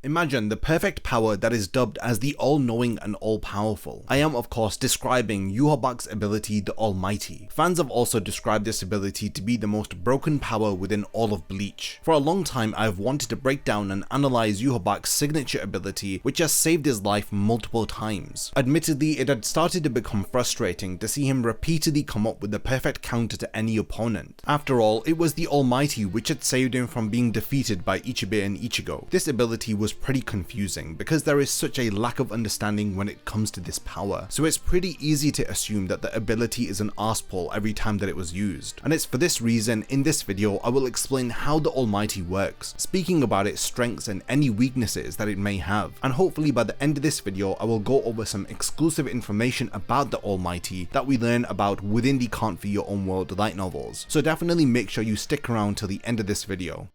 Imagine the perfect power that is dubbed as the all-knowing and all-powerful. I am of course describing Yhwach's ability, the Almighty. Fans have also described this ability to be the most broken power within all of Bleach. For a long time I have wanted to break down and analyze Yhwach's signature ability, which has saved his life multiple times. Admittedly, it had started to become frustrating to see him repeatedly come up with the perfect counter to any opponent. After all, it was the Almighty which had saved him from being defeated by Ichibei and Ichigo. This ability was pretty confusing because there is such a lack of understanding when it comes to this power, so it's pretty easy to assume that the ability is an arsepull every time that it was used. And it's for this reason, in this video, I will explain how the Almighty works, speaking about its strengths and any weaknesses that it may have. And hopefully by the end of this video, I will go over some exclusive information about the Almighty that we learn about within the Can't Feed Your Own World light novels. So definitely make sure you stick around till the end of this video.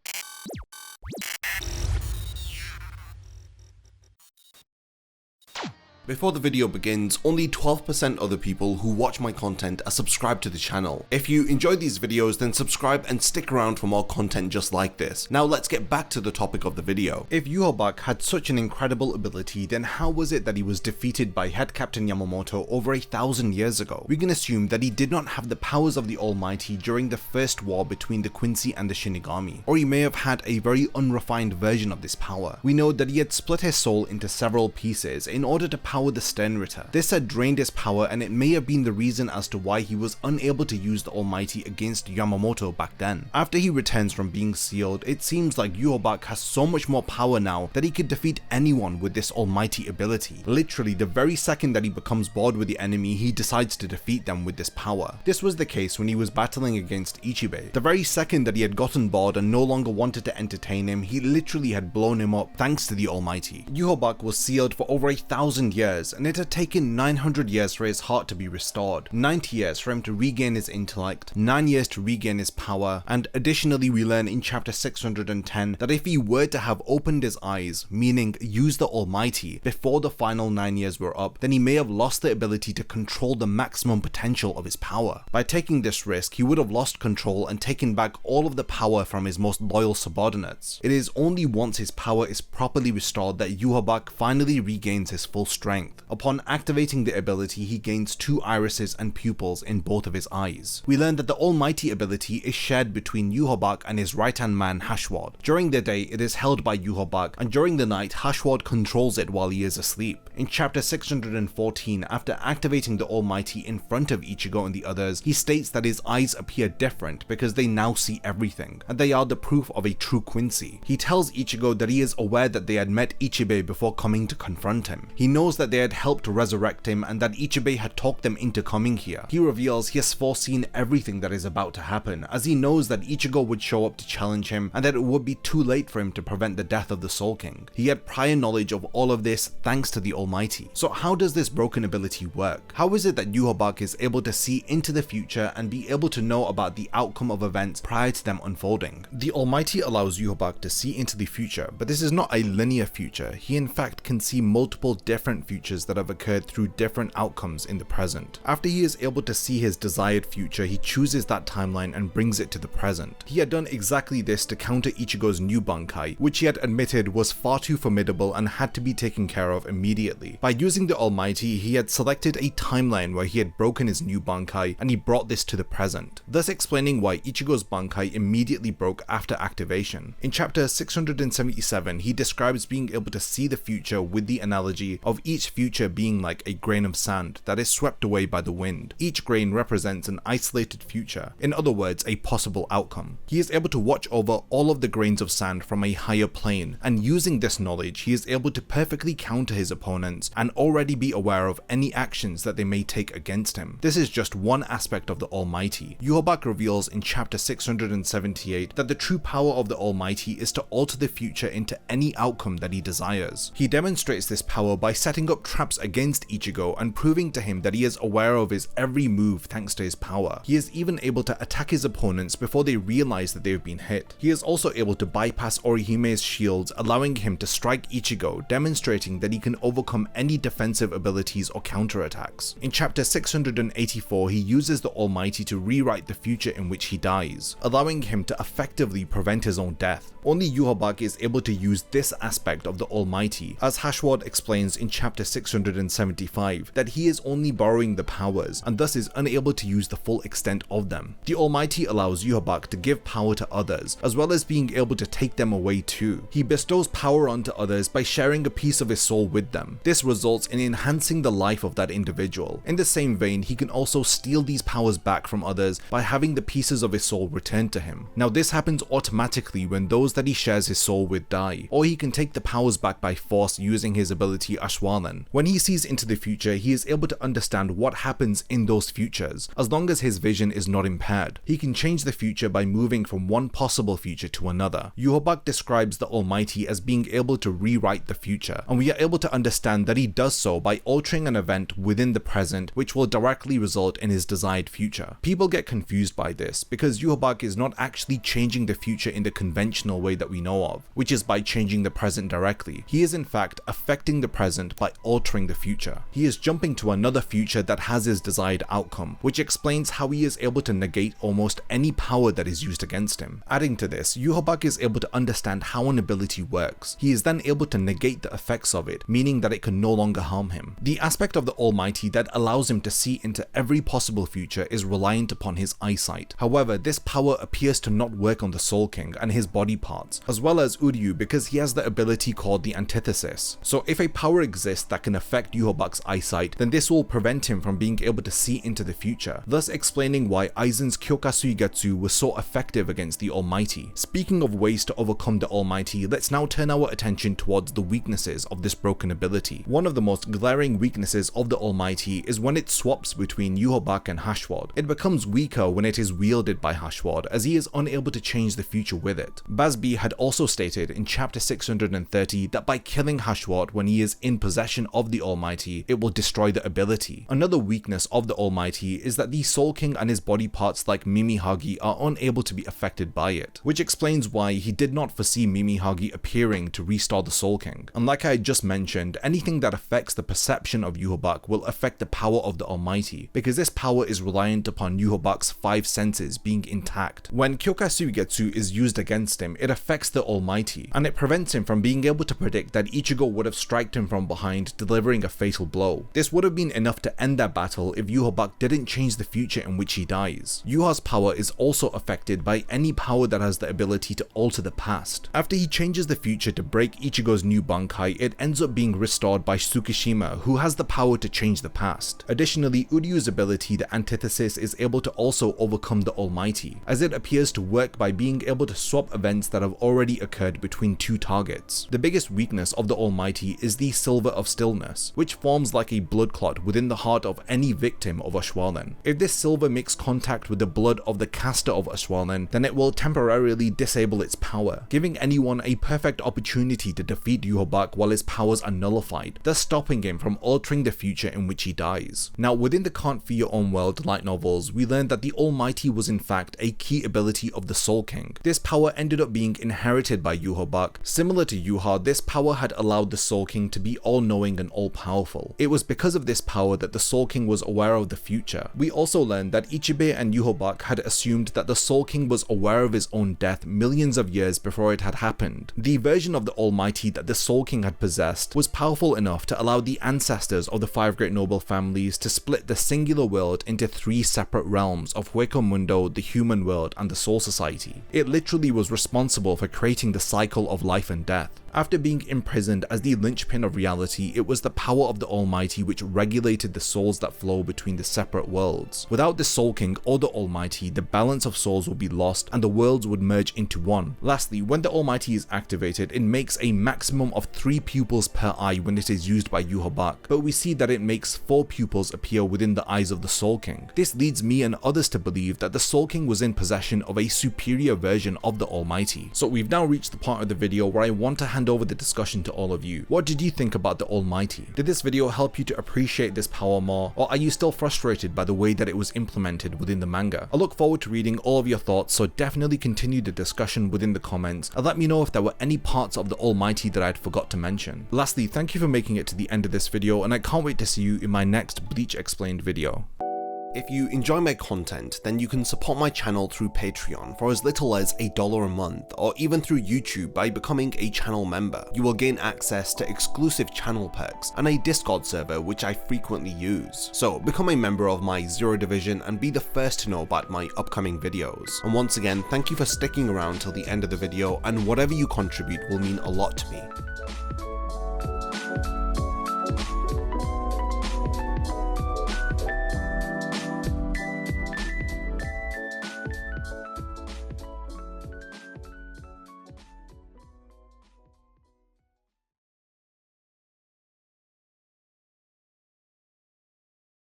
Before the video begins, only 12% of the people who watch my content are subscribed to the channel. If you enjoy these videos, then subscribe and stick around for more content just like this. Now let's get back to the topic of the video. If Yhwach had such an incredible ability, then how was it that he was defeated by Head Captain Yamamoto over 1,000 years ago? We can assume that he did not have the powers of the Almighty during the first war between the Quincy and the Shinigami, or he may have had a very unrefined version of this power. We know that he had split his soul into several pieces in order to power the Sternritter. This had drained his power, and it may have been the reason as to why he was unable to use the Almighty against Yamamoto back then. After he returns from being sealed, it seems like Yhwach has so much more power now that he could defeat anyone with this Almighty ability. Literally, the very second that he becomes bored with the enemy, he decides to defeat them with this power. This was the case when he was battling against Ichibei. The very second that he had gotten bored and no longer wanted to entertain him, he literally had blown him up thanks to the Almighty. Yhwach was sealed for over 1,000 years, and it had taken 900 years for his heart to be restored, 90 years for him to regain his intellect, 9 years to regain his power, and additionally we learn in chapter 610 that if he were to have opened his eyes, meaning used the Almighty, before the final 9 years were up, then he may have lost the ability to control the maximum potential of his power. By taking this risk, he would have lost control and taken back all of the power from his most loyal subordinates. It is only once his power is properly restored that Yhwach finally regains his full strength. Upon activating the ability, he gains 2 irises and pupils in both of his eyes. We learn that the Almighty ability is shared between Yhwach and his right-hand man Hashwad. During the day, it is held by Yhwach, and during the night, Hashwad controls it while he is asleep. In chapter 614, after activating the Almighty in front of Ichigo and the others, he states that his eyes appear different because they now see everything, and they are the proof of a true Quincy. He tells Ichigo that he is aware that they had met Ichibei before coming to confront him. He knows that they had helped resurrect him and that Ichibei had talked them into coming here. He reveals he has foreseen everything that is about to happen, as he knows that Ichigo would show up to challenge him and that it would be too late for him to prevent the death of the Soul King. He had prior knowledge of all of this thanks to the Almighty. So how does this broken ability work? How is it that Yhwach is able to see into the future and be able to know about the outcome of events prior to them unfolding? The Almighty allows Yhwach to see into the future, but this is not a linear future. He in fact can see multiple different futures that have occurred through different outcomes in the present. After he is able to see his desired future, he chooses that timeline and brings it to the present. He had done exactly this to counter Ichigo's new Bankai, which he had admitted was far too formidable and had to be taken care of immediately. By using the Almighty, he had selected a timeline where he had broken his new Bankai, and he brought this to the present, thus explaining why Ichigo's Bankai immediately broke after activation. In chapter 677, he describes being able to see the future with the analogy of each future being like a grain of sand that is swept away by the wind. Each grain represents an isolated future, in other words, a possible outcome. He is able to watch over all of the grains of sand from a higher plane, and using this knowledge, he is able to perfectly counter his opponents and already be aware of any actions that they may take against him. This is just one aspect of the Almighty. Yhwach reveals in chapter 678 that the true power of the Almighty is to alter the future into any outcome that he desires. He demonstrates this power by setting setting up traps against Ichigo and proving to him that he is aware of his every move thanks to his power. He is even able to attack his opponents before they realize that they have been hit. He is also able to bypass Orihime's shields, allowing him to strike Ichigo, demonstrating that he can overcome any defensive abilities or counterattacks. In chapter 684, he uses the Almighty to rewrite the future in which he dies, allowing him to effectively prevent his own death. Only Yhwach is able to use this aspect of the Almighty, as Hashwad explains in chapter 675 that he is only borrowing the powers and thus is unable to use the full extent of them. The Almighty allows Yhwach to give power to others, as well as being able to take them away too. He bestows power onto others by sharing a piece of his soul with them. This results in enhancing the life of that individual. In the same vein, he can also steal these powers back from others by having the pieces of his soul returned to him. Now this happens automatically when those that he shares his soul with die, or he can take the powers back by force using his ability Ashwalan. When he sees into the future, he is able to understand what happens in those futures, as long as his vision is not impaired. He can change the future by moving from one possible future to another. Yhwach describes the Almighty as being able to rewrite the future, and we are able to understand that he does so by altering an event within the present which will directly result in his desired future. People get confused by this because Yhwach is not actually changing the future in the conventional way that we know of, which is by changing the present directly. He is in fact affecting the present by altering the future. He is jumping to another future that has his desired outcome, which explains how he is able to negate almost any power that is used against him. Adding to this, Yhwach is able to understand how an ability works. He is then able to negate the effects of it, meaning that it can no longer harm him. The aspect of the Almighty that allows him to see into every possible future is reliant upon his eyesight. However, this power appears to not work on the Soul King and his body parts, as well as Uryu, because he has the ability called the Antithesis. So if a power exists that can affect Yhwach's eyesight, then this will prevent him from being able to see into the future, thus explaining why Aizen's Kyokasuigetsu was so effective against the Almighty. Speaking of ways to overcome the Almighty, let's now turn our attention towards the weaknesses of this broken ability. One of the most glaring weaknesses of the Almighty is when it swaps between Yhwach and Hashwad. It becomes weaker when it is wielded by Hashwad, as he is unable to change the future with it. Bazbi had also stated in chapter 630 that by killing Hashwad when he is in possession of the Almighty, it will destroy the ability. Another weakness of the Almighty is that the Soul King and his body parts like Mimihagi are unable to be affected by it, which explains why he did not foresee Mimihagi appearing to restore the Soul King. And like I just mentioned, anything that affects the perception of Yhwach will affect the power of the Almighty, because this power is reliant upon Yhwach's 5 senses being intact. When Kyokasuigetsu is used against him, it affects the Almighty, and it prevents him from being able to predict that Ichigo would have striked him from behind, delivering a fatal blow. This would have been enough to end their battle if Yhwach didn't change the future in which he dies. Yuha's power is also affected by any power that has the ability to alter the past. After he changes the future to break Ichigo's new Bankai, it ends up being restored by Tsukishima, who has the power to change the past. Additionally, Uryu's ability, the Antithesis, is able to also overcome the Almighty, as it appears to work by being able to swap events that have already occurred between 2 targets. The biggest weakness of the Almighty is the Silver of Stillness, which forms like a blood clot within the heart of any victim of Ashwalan. If this silver makes contact with the blood of the caster of Ashwalan, then it will temporarily disable its power, giving anyone a perfect opportunity to defeat Yhwach while his powers are nullified, thus stopping him from altering the future in which he dies. Now, within the Can't Fear Your Own World light novels, we learned that the Almighty was in fact a key ability of the Soul King. This power ended up being inherited by Yhwach. Similar to Yhwach, this power had allowed the Soul King to be all-knowing and all-powerful. It was because of this power that the Soul King was aware of the future. We also learned that Ichibei and Yhwach had assumed that the Soul King was aware of his own death millions of years before it had happened. The version of the Almighty that the Soul King had possessed was powerful enough to allow the ancestors of the 5 great noble families to split the singular world into 3 separate realms of Hueco Mundo, the human world, and the Soul Society. It literally was responsible for creating the cycle of life and death. After being imprisoned as the linchpin of reality, it was the power of the Almighty which regulated the souls that flow between the separate worlds. Without the Soul King or the Almighty, the balance of souls would be lost and the worlds would merge into one. Lastly, when the Almighty is activated, it makes a maximum of 3 pupils per eye when it is used by Yhwach, but we see that it makes 4 pupils appear within the eyes of the Soul King. This leads me and others to believe that the Soul King was in possession of a superior version of the Almighty. So we've now reached the part of the video where I want to hand hand over the discussion to all of you. What did you think about the Almighty? Did this video help you to appreciate this power more, or are you still frustrated by the way that it was implemented within the manga? I look forward to reading all of your thoughts, so definitely continue the discussion within the comments and let me know if there were any parts of the Almighty that I'd forgot to mention. Lastly, thank you for making it to the end of this video, and I can't wait to see you in my next Bleach Explained video. If you enjoy my content, then you can support my channel through Patreon for as little as $1 a month, or even through YouTube by becoming a channel member. You will gain access to exclusive channel perks and a Discord server which I frequently use. So become a member of my Zero Division and be the first to know about my upcoming videos. And once again, thank you for sticking around till the end of the video, and whatever you contribute will mean a lot to me.